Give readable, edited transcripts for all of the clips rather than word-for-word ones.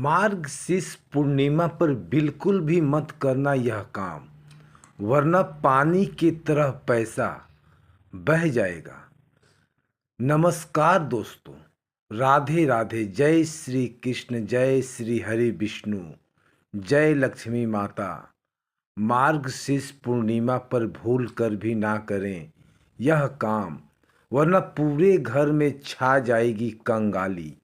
मार्गशीर्ष पूर्णिमा पर बिल्कुल भी मत करना यह काम, वरना पानी की तरह पैसा बह जाएगा। नमस्कार दोस्तों, राधे राधे। जय श्री कृष्ण, जय श्री हरि विष्णु, जय लक्ष्मी माता। मार्गशीर्ष पूर्णिमा पर भूल कर भी ना करें यह काम, वरना पूरे घर में छा जाएगी कंगाली।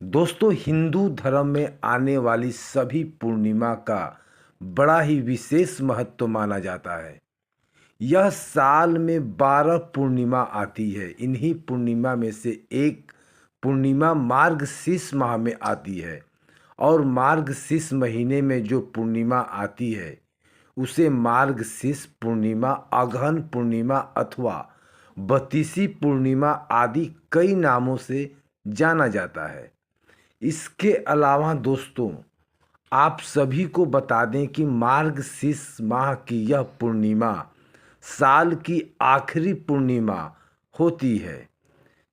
दोस्तों, हिंदू धर्म में आने वाली सभी पूर्णिमा का बड़ा ही विशेष महत्व माना जाता है। यह साल में 12 पूर्णिमा आती है। इन्हीं पूर्णिमा में से एक पूर्णिमा मार्गशीर्ष माह में आती है, और मार्गशीर्ष महीने में जो पूर्णिमा आती है उसे मार्गशीर्ष पूर्णिमा, अगहन पूर्णिमा अथवा बतीसी पूर्णिमा आदि कई नामों से जाना जाता है। इसके अलावा दोस्तों, आप सभी को बता दें कि मार्गशीर्ष माह की यह पूर्णिमा साल की आखिरी पूर्णिमा होती है,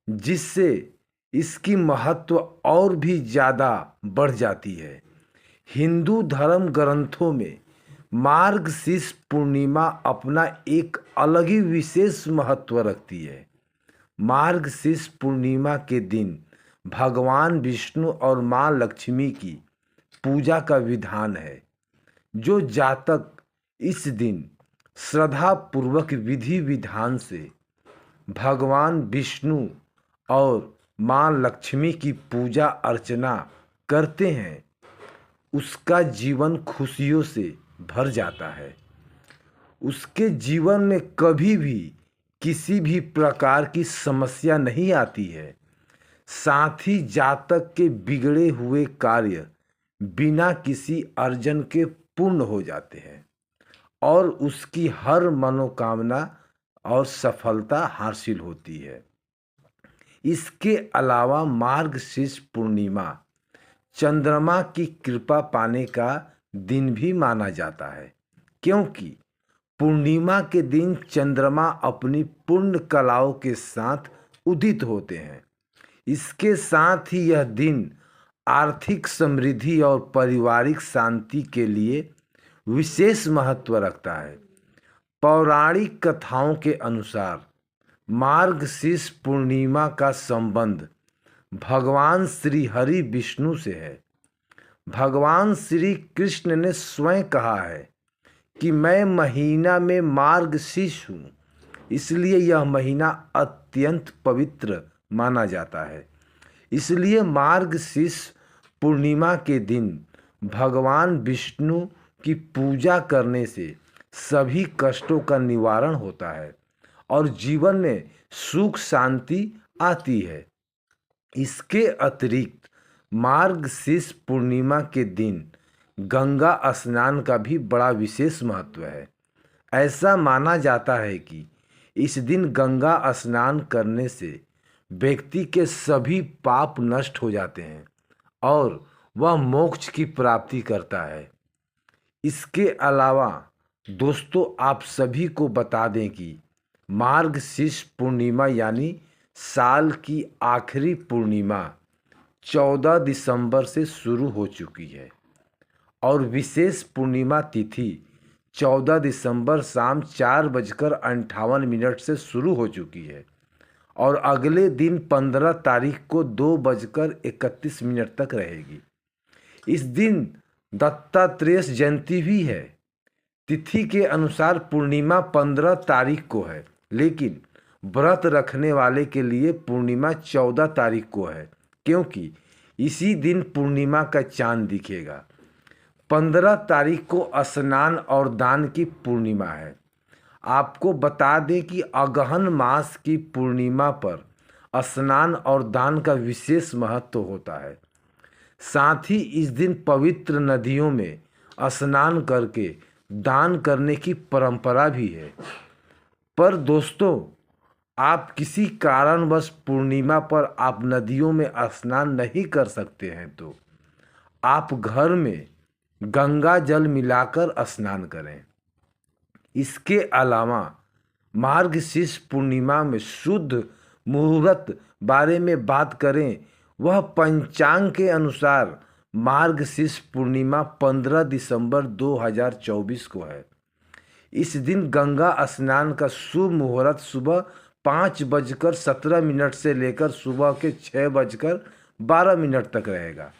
जिससे इसकी महत्व और भी ज़्यादा बढ़ जाती है। हिंदू धर्म ग्रंथों में मार्गशीर्ष पूर्णिमा अपना एक अलग ही विशेष महत्व रखती है। मार्गशीर्ष पूर्णिमा के दिन भगवान विष्णु और माँ लक्ष्मी की पूजा का विधान है। जो जातक इस दिन श्रद्धा पूर्वक विधि विधान से भगवान विष्णु और माँ लक्ष्मी की पूजा अर्चना करते हैं, उसका जीवन खुशियों से भर जाता है। उसके जीवन में कभी भी किसी भी प्रकार की समस्या नहीं आती है। साथ ही जातक के बिगड़े हुए कार्य बिना किसी अर्जन के पूर्ण हो जाते हैं और उसकी हर मनोकामना और सफलता हासिल होती है। इसके अलावा मार्गशीर्ष पूर्णिमा चंद्रमा की कृपा पाने का दिन भी माना जाता है, क्योंकि पूर्णिमा के दिन चंद्रमा अपनी पूर्ण कलाओं के साथ उदित होते हैं। इसके साथ ही यह दिन आर्थिक समृद्धि और पारिवारिक शांति के लिए विशेष महत्व रखता है। पौराणिक कथाओं के अनुसार मार्गशीर्ष पूर्णिमा का संबंध भगवान श्री हरि विष्णु से है। भगवान श्री कृष्ण ने स्वयं कहा है कि मैं महीना में मार्गशीर्ष हूँ, इसलिए यह महीना अत्यंत पवित्र माना जाता है। इसलिए मार्गशीर्ष पूर्णिमा के दिन भगवान विष्णु की पूजा करने से सभी कष्टों का निवारण होता है और जीवन में सुख शांति आती है। इसके अतिरिक्त मार्गशीर्ष पूर्णिमा के दिन गंगा स्नान का भी बड़ा विशेष महत्व है। ऐसा माना जाता है कि इस दिन गंगा स्नान करने से व्यक्ति के सभी पाप नष्ट हो जाते हैं और वह मोक्ष की प्राप्ति करता है। इसके अलावा दोस्तों, आप सभी को बता दें कि मार्गशीर्ष पूर्णिमा यानी साल की आखिरी पूर्णिमा 14 दिसंबर से शुरू हो चुकी है और विशेष पूर्णिमा तिथि 14 दिसंबर शाम 4:58 से शुरू हो चुकी है और अगले दिन 15 तारीख को 2:31 तक रहेगी। इस दिन दत्तात्रेय जयंती भी है। तिथि के अनुसार पूर्णिमा 15 तारीख को है, लेकिन व्रत रखने वाले के लिए पूर्णिमा 14 तारीख को है, क्योंकि इसी दिन पूर्णिमा का चांद दिखेगा। 15 तारीख को स्नान और दान की पूर्णिमा है। आपको बता दें कि अगहन मास की पूर्णिमा पर स्नान और दान का विशेष महत्व होता है। साथ ही इस दिन पवित्र नदियों में स्नान करके दान करने की परंपरा भी है। पर दोस्तों, आप किसी कारणवश पूर्णिमा पर आप नदियों में स्नान नहीं कर सकते हैं तो आप घर में गंगा जल मिलाकर स्नान करें। इसके अलावा मार्गशीर्ष पूर्णिमा में शुद्ध मुहूर्त बारे में बात करें, वह पंचांग के अनुसार मार्गशीर्ष पूर्णिमा 15 दिसंबर 2024 को है। इस दिन गंगा स्नान का शुभ मुहूर्त सुबह 5:17 से लेकर सुबह के 6:12 तक रहेगा।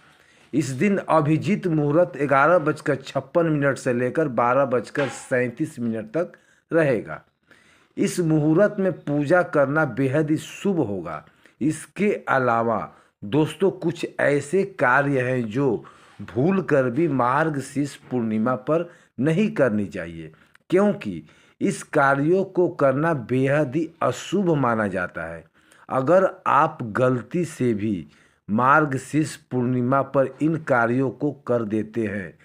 इस दिन अभिजीत मुहूर्त 11:56 से लेकर 12:37 तक रहेगा। इस मुहूर्त में पूजा करना बेहद ही शुभ होगा। इसके अलावा दोस्तों कुछ ऐसे कार्य हैं जो भूल कर भी मार्गशीर्ष पूर्णिमा पर नहीं करनी चाहिए, क्योंकि इस कार्यों को करना बेहद ही अशुभ माना जाता है। अगर आप गलती से भी मार्गशीर्ष पूर्णिमा पर इन कार्यों को कर देते हैं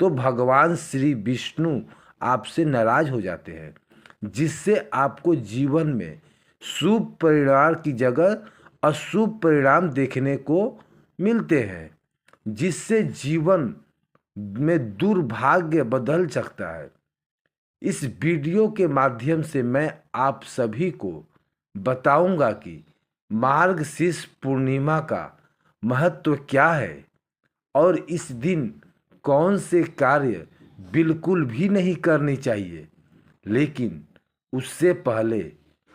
तो भगवान श्री विष्णु आपसे नाराज हो जाते हैं, जिससे आपको जीवन में शुभ परिणाम की जगह अशुभ परिणाम देखने को मिलते हैं, जिससे जीवन में दुर्भाग्य बदल सकता है। इस वीडियो के माध्यम से मैं आप सभी को बताऊंगा कि मार्गशीर्ष पूर्णिमा का महत्व क्या है और इस दिन कौन से कार्य बिल्कुल भी नहीं करनी चाहिए। लेकिन उससे पहले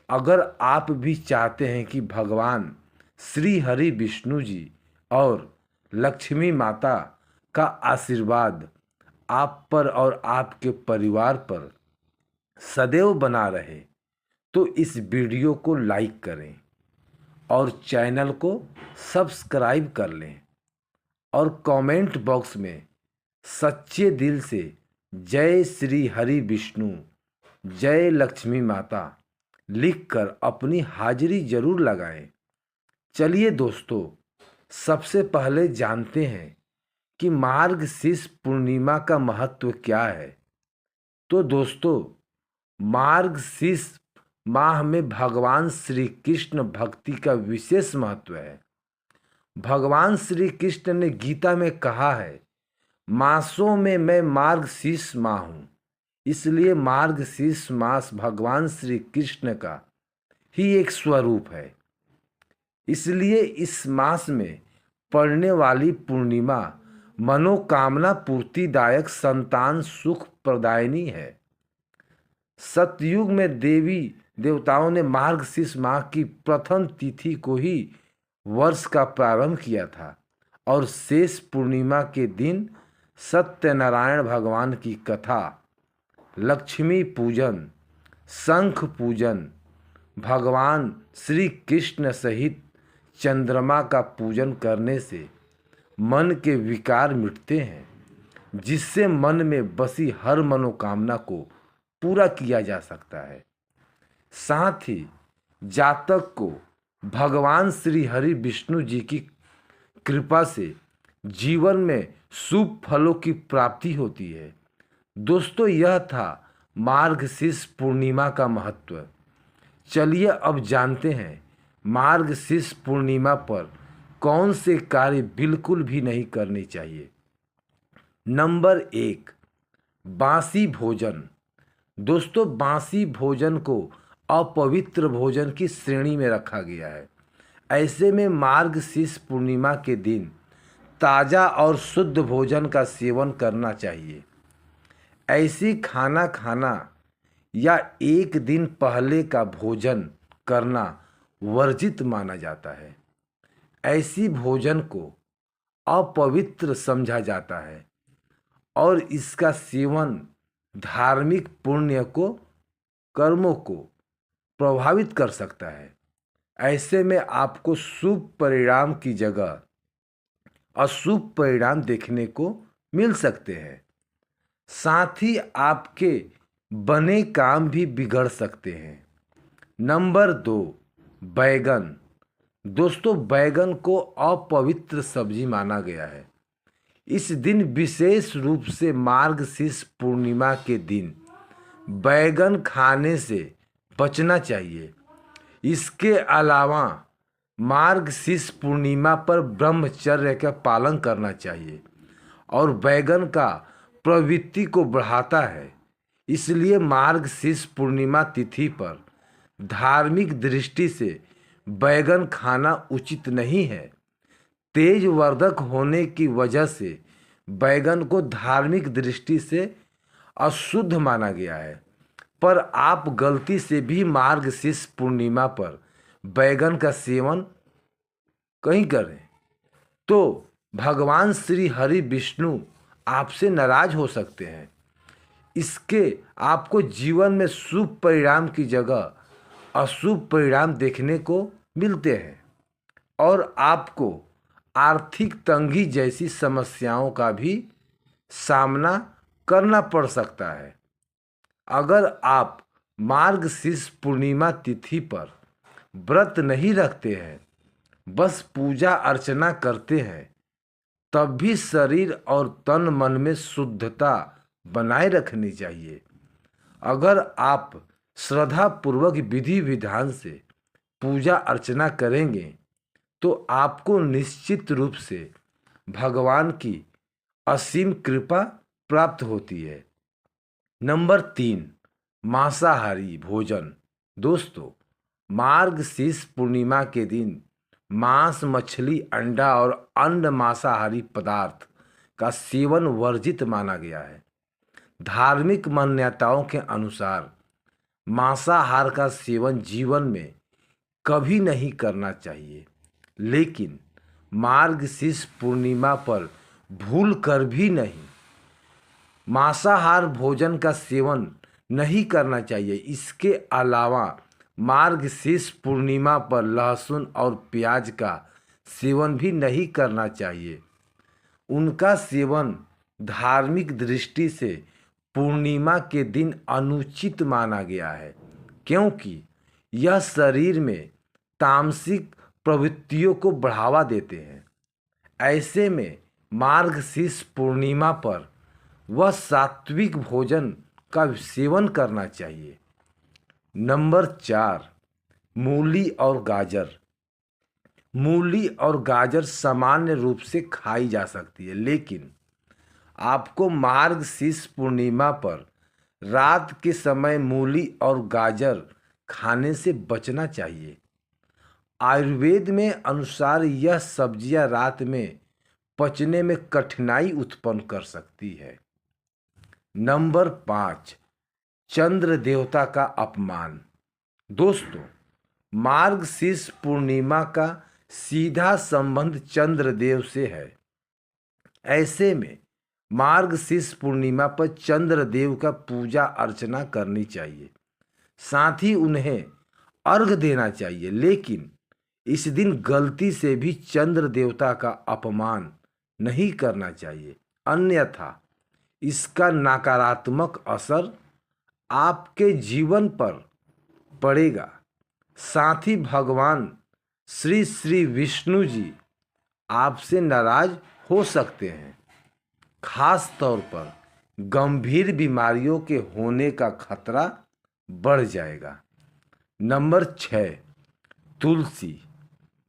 अगर आप भी चाहते हैं कि भगवान श्री हरि विष्णु जी और लक्ष्मी माता का आशीर्वाद आप पर और आपके परिवार पर सदैव बना रहे, तो इस वीडियो को लाइक करें और चैनल को सब्सक्राइब कर लें और कमेंट बॉक्स में सच्चे दिल से जय श्री हरि विष्णु, जय लक्ष्मी माता लिखकर अपनी हाजिरी जरूर लगाएं। चलिए दोस्तों, सबसे पहले जानते हैं कि मार्गशीर्ष पूर्णिमा का महत्व क्या है। तो दोस्तों, मार्गशीर्ष माह में भगवान श्री कृष्ण भक्ति का विशेष महत्व है। भगवान श्री कृष्ण ने गीता में कहा है, मासों में मैं मार्गशीर्ष माह हूँ। इसलिए मार्गशीर्ष मास भगवान श्री कृष्ण का ही एक स्वरूप है। इसलिए इस मास में पड़ने वाली पूर्णिमा मनोकामना पूर्तिदायक, संतान सुख प्रदायिनी है। सतयुग में देवी देवताओं ने मार्गशीर्ष माह की प्रथम तिथि को ही वर्ष का प्रारंभ किया था और शेष पूर्णिमा के दिन सत्यनारायण भगवान की कथा, लक्ष्मी पूजन, शंख पूजन, भगवान श्री कृष्ण सहित चंद्रमा का पूजन करने से मन के विकार मिटते हैं, जिससे मन में बसी हर मनोकामना को पूरा किया जा सकता है। साथ ही जातक को भगवान श्री हरि विष्णु जी की कृपा से जीवन में शुभ फलों की प्राप्ति होती है। दोस्तों, यह था मार्गशीर्ष पूर्णिमा का महत्व। चलिए अब जानते हैं मार्गशीर्ष पूर्णिमा पर कौन से कार्य बिल्कुल भी नहीं करने चाहिए। नंबर 1, बासी भोजन। दोस्तों, बासी भोजन को अपवित्र भोजन की श्रेणी में रखा गया है। ऐसे में मार्गशीर्ष पूर्णिमा के दिन ताज़ा और शुद्ध भोजन का सेवन करना चाहिए। ऐसी खाना खाना या एक दिन पहले का भोजन करना वर्जित माना जाता है। ऐसी भोजन को अपवित्र समझा जाता है और इसका सेवन धार्मिक पुण्य को, कर्मों को प्रभावित कर सकता है। ऐसे में आपको शुभ परिणाम की जगह अशुभ परिणाम देखने को मिल सकते हैं। साथ ही आपके बने काम भी बिगड़ सकते हैं। नंबर 2, बैगन। दोस्तों, बैगन को अपवित्र सब्जी माना गया है। इस दिन विशेष रूप से मार्गशीर्ष पूर्णिमा के दिन बैगन खाने से बचना चाहिए। इसके अलावा मार्गशीर्ष पूर्णिमा पर ब्रह्मचर्य का पालन करना चाहिए और बैगन का प्रवृत्ति को बढ़ाता है। इसलिए मार्गशीर्ष पूर्णिमा तिथि पर धार्मिक दृष्टि से बैगन खाना उचित नहीं है। तेज वर्धक होने की वजह से बैगन को धार्मिक दृष्टि से अशुद्ध माना गया है, पर आप गलती से भी मार्गशीर्ष पूर्णिमा पर बैगन का सेवन कहीं करें तो भगवान श्री हरि विष्णु आपसे नाराज हो सकते हैं। इसके आपको जीवन में शुभ परिणाम की जगह अशुभ परिणाम देखने को मिलते हैं और आपको आर्थिक तंगी जैसी समस्याओं का भी सामना करना पड़ सकता है। अगर आप मार्गशीर्ष पूर्णिमा तिथि पर व्रत नहीं रखते हैं, बस पूजा अर्चना करते हैं, तब भी शरीर और तन मन में शुद्धता बनाए रखनी चाहिए। अगर आप श्रद्धा पूर्वक विधि विधान से पूजा अर्चना करेंगे तो आपको निश्चित रूप से भगवान की असीम कृपा प्राप्त होती है। नंबर 3, मांसाहारी भोजन। दोस्तों, मार्गशीर्ष पूर्णिमा के दिन मांस, मछली, अंडा और अन्य मांसाहारी पदार्थ का सेवन वर्जित माना गया है। धार्मिक मान्यताओं के अनुसार मांसाहार का सेवन जीवन में कभी नहीं करना चाहिए, लेकिन मार्गशीर्ष पूर्णिमा पर भूल कर भी नहीं। मांसाहार भोजन का सेवन नहीं करना चाहिए। इसके अलावा मार्गशीर्ष पूर्णिमा पर लहसुन और प्याज का सेवन भी नहीं करना चाहिए। उनका सेवन धार्मिक दृष्टि से पूर्णिमा के दिन अनुचित माना गया है, क्योंकि यह शरीर में तामसिक प्रवृत्तियों को बढ़ावा देते हैं। ऐसे में मार्गशीर्ष पूर्णिमा पर वह सात्विक भोजन का सेवन करना चाहिए। नंबर 4, मूली और गाजर। मूली और गाजर सामान्य रूप से खाई जा सकती है, लेकिन आपको मार्गशीर्ष पूर्णिमा पर रात के समय मूली और गाजर खाने से बचना चाहिए। आयुर्वेद में अनुसार यह सब्जियां रात में पचने में कठिनाई उत्पन्न कर सकती है। नंबर 5, चंद्र देवता का अपमान। दोस्तों, मार्गशीर्ष पूर्णिमा का सीधा संबंध चंद्रदेव से है। ऐसे में मार्गशीर्ष पूर्णिमा पर चंद्रदेव का पूजा अर्चना करनी चाहिए, साथ ही उन्हें अर्घ देना चाहिए, लेकिन इस दिन गलती से भी चंद्र देवता का अपमान नहीं करना चाहिए, अन्यथा इसका नकारात्मक असर आपके जीवन पर पड़ेगा। साथ ही भगवान श्री श्री विष्णु जी आपसे नाराज हो सकते हैं। खास तौर पर गंभीर बीमारियों के होने का खतरा बढ़ जाएगा। नंबर 6, तुलसी।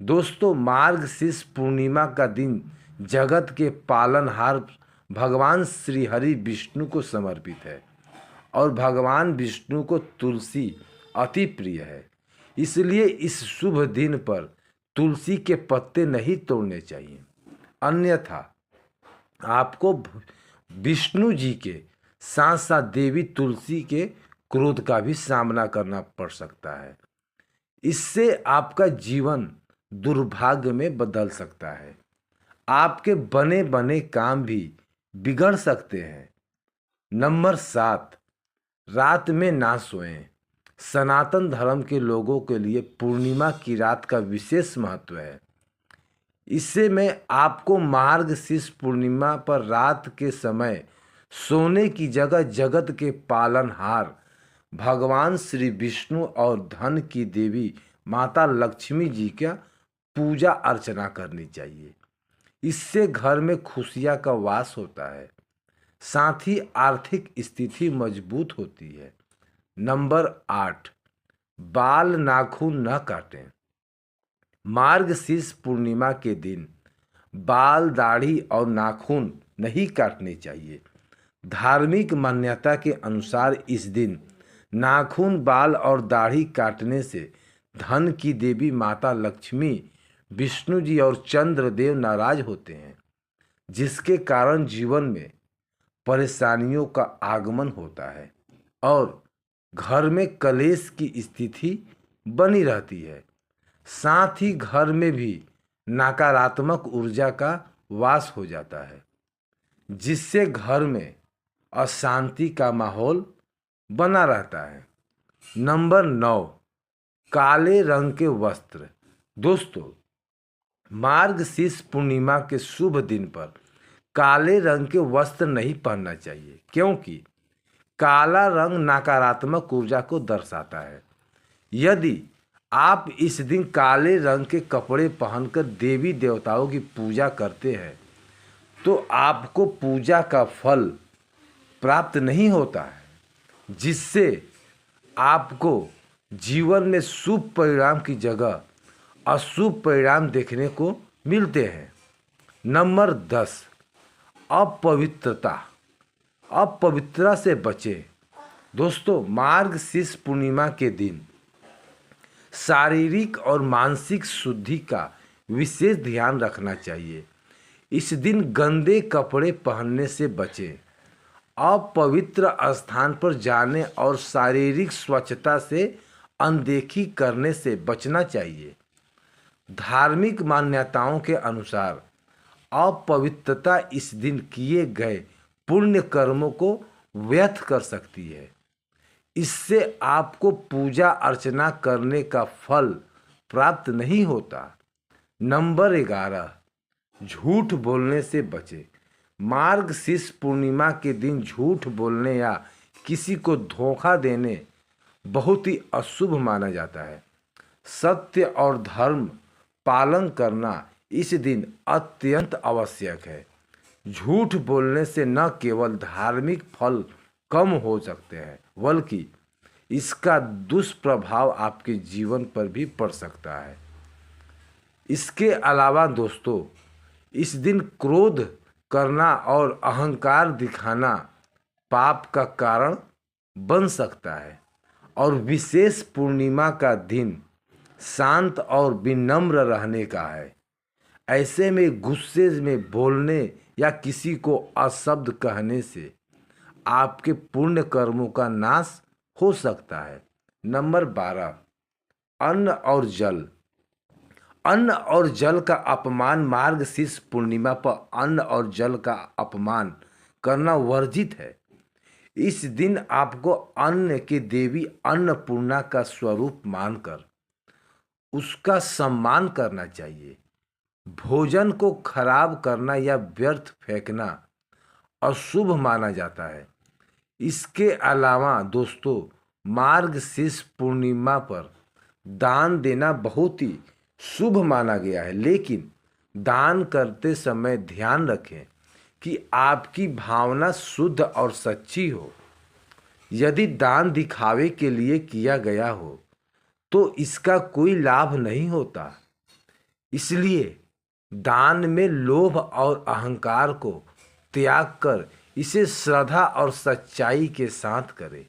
दोस्तों, मार्गशीर्ष पूर्णिमा का दिन जगत के पालनहार भगवान श्री हरि विष्णु को समर्पित है और भगवान विष्णु को तुलसी अति प्रिय है। इसलिए इस शुभ दिन पर तुलसी के पत्ते नहीं तोड़ने चाहिए, अन्यथा आपको विष्णु जी के साथ साथ देवी तुलसी के क्रोध का भी सामना करना पड़ सकता है। इससे आपका जीवन दुर्भाग्य में बदल सकता है। आपके बने बने काम भी बिगड़ सकते हैं। नंबर 7, रात में ना सोएं। सनातन धर्म के लोगों के लिए पूर्णिमा की रात का विशेष महत्व है। इससे में आपको मार्गशीर्ष पूर्णिमा पर रात के समय सोने की जगह जगत के पालनहार भगवान श्री विष्णु और धन की देवी माता लक्ष्मी जी का पूजा अर्चना करनी चाहिए। इससे घर में खुशियां का वास होता है, साथ ही आर्थिक स्थिति मजबूत होती है। नंबर 8, बाल नाखून न काटें। मार्गशीर्ष पूर्णिमा के दिन बाल, दाढ़ी और नाखून नहीं काटने चाहिए। धार्मिक मान्यता के अनुसार इस दिन नाखून, बाल और दाढ़ी काटने से धन की देवी माता लक्ष्मी विष्णु जी और चंद्रदेव नाराज होते हैं, जिसके कारण जीवन में परेशानियों का आगमन होता है और घर में कलेश की स्थिति बनी रहती है। साथ ही घर में भी नकारात्मक ऊर्जा का वास हो जाता है, जिससे घर में अशांति का माहौल बना रहता है। नंबर 9, काले रंग के वस्त्र। दोस्तों, मार्गशीर्ष पूर्णिमा के शुभ दिन पर काले रंग के वस्त्र नहीं पहनना चाहिए, क्योंकि काला रंग नकारात्मक ऊर्जा को दर्शाता है। यदि आप इस दिन काले रंग के कपड़े पहनकर देवी देवताओं की पूजा करते हैं तो आपको पूजा का फल प्राप्त नहीं होता है, जिससे आपको जीवन में शुभ परिणाम की जगह अशुभ परिणाम देखने को मिलते हैं। नंबर 10, अपवित्रता। अपवित्रता से बचें। दोस्तों, मार्गशीर्ष पूर्णिमा के दिन शारीरिक और मानसिक शुद्धि का विशेष ध्यान रखना चाहिए। इस दिन गंदे कपड़े पहनने से बचें। अपवित्र स्थान पर जाने और शारीरिक स्वच्छता से अनदेखी करने से बचना चाहिए। धार्मिक मान्यताओं के अनुसार अपवित्रता इस दिन किए गए पुण्य कर्मों को व्यर्थ कर सकती है। इससे आपको पूजा अर्चना करने का फल प्राप्त नहीं होता। नंबर 11, झूठ बोलने से बचें। मार्गशीर्ष पूर्णिमा के दिन झूठ बोलने या किसी को धोखा देने बहुत ही अशुभ माना जाता है। सत्य और धर्म पालन करना इस दिन अत्यंत आवश्यक है। झूठ बोलने से न केवल धार्मिक फल कम हो सकते हैं, बल्कि इसका दुष्प्रभाव आपके जीवन पर भी पड़ सकता है। इसके अलावा दोस्तों, इस दिन क्रोध करना और अहंकार दिखाना पाप का कारण बन सकता है और विशेष पूर्णिमा का दिन शांत और विनम्र रहने का है। ऐसे में गुस्से में बोलने या किसी को अशब्द कहने से आपके पुण्य कर्मों का नाश हो सकता है। नंबर 12, अन्न और जल। अन्न और जल का अपमान। मार्गशीर्ष पूर्णिमा पर अन्न और जल का अपमान करना वर्जित है। इस दिन आपको अन्न की देवी अन्नपूर्णा का स्वरूप मानकर उसका सम्मान करना चाहिए। भोजन को खराब करना या व्यर्थ फेंकना अशुभ माना जाता है। इसके अलावा दोस्तों, मार्गशीर्ष पूर्णिमा पर दान देना बहुत ही शुभ माना गया है, लेकिन दान करते समय ध्यान रखें कि आपकी भावना शुद्ध और सच्ची हो। यदि दान दिखावे के लिए किया गया हो तो इसका कोई लाभ नहीं होता। इसलिए दान में लोभ और अहंकार को त्याग कर इसे श्रद्धा और सच्चाई के साथ करें,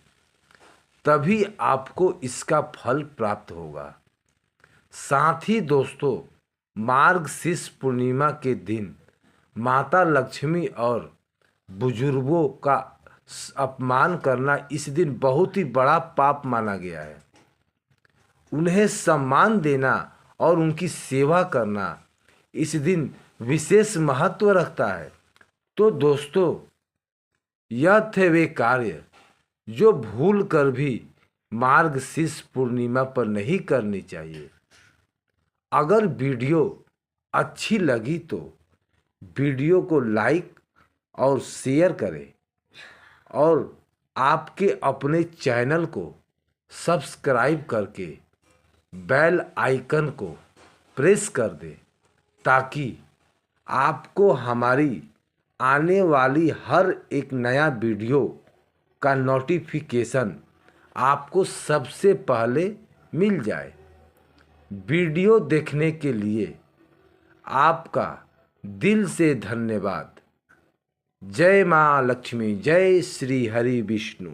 तभी आपको इसका फल प्राप्त होगा। साथ ही दोस्तों, मार्गशीर्ष पूर्णिमा के दिन माता लक्ष्मी और बुजुर्गों का अपमान करना इस दिन बहुत ही बड़ा पाप माना गया है। उन्हें सम्मान देना और उनकी सेवा करना इस दिन विशेष महत्व रखता है। तो दोस्तों, यह थे वे कार्य जो भूल कर भी मार्गशीर्ष पूर्णिमा पर नहीं करनी चाहिए। अगर वीडियो अच्छी लगी तो वीडियो को लाइक और शेयर करें और आपके अपने चैनल को सब्सक्राइब करके बेल आइकन को प्रेस कर दें, ताकि आपको हमारी आने वाली हर एक नया वीडियो का नोटिफिकेशन आपको सबसे पहले मिल जाए। वीडियो देखने के लिए आपका दिल से धन्यवाद। जय माँ लक्ष्मी, जय श्री हरि विष्णु।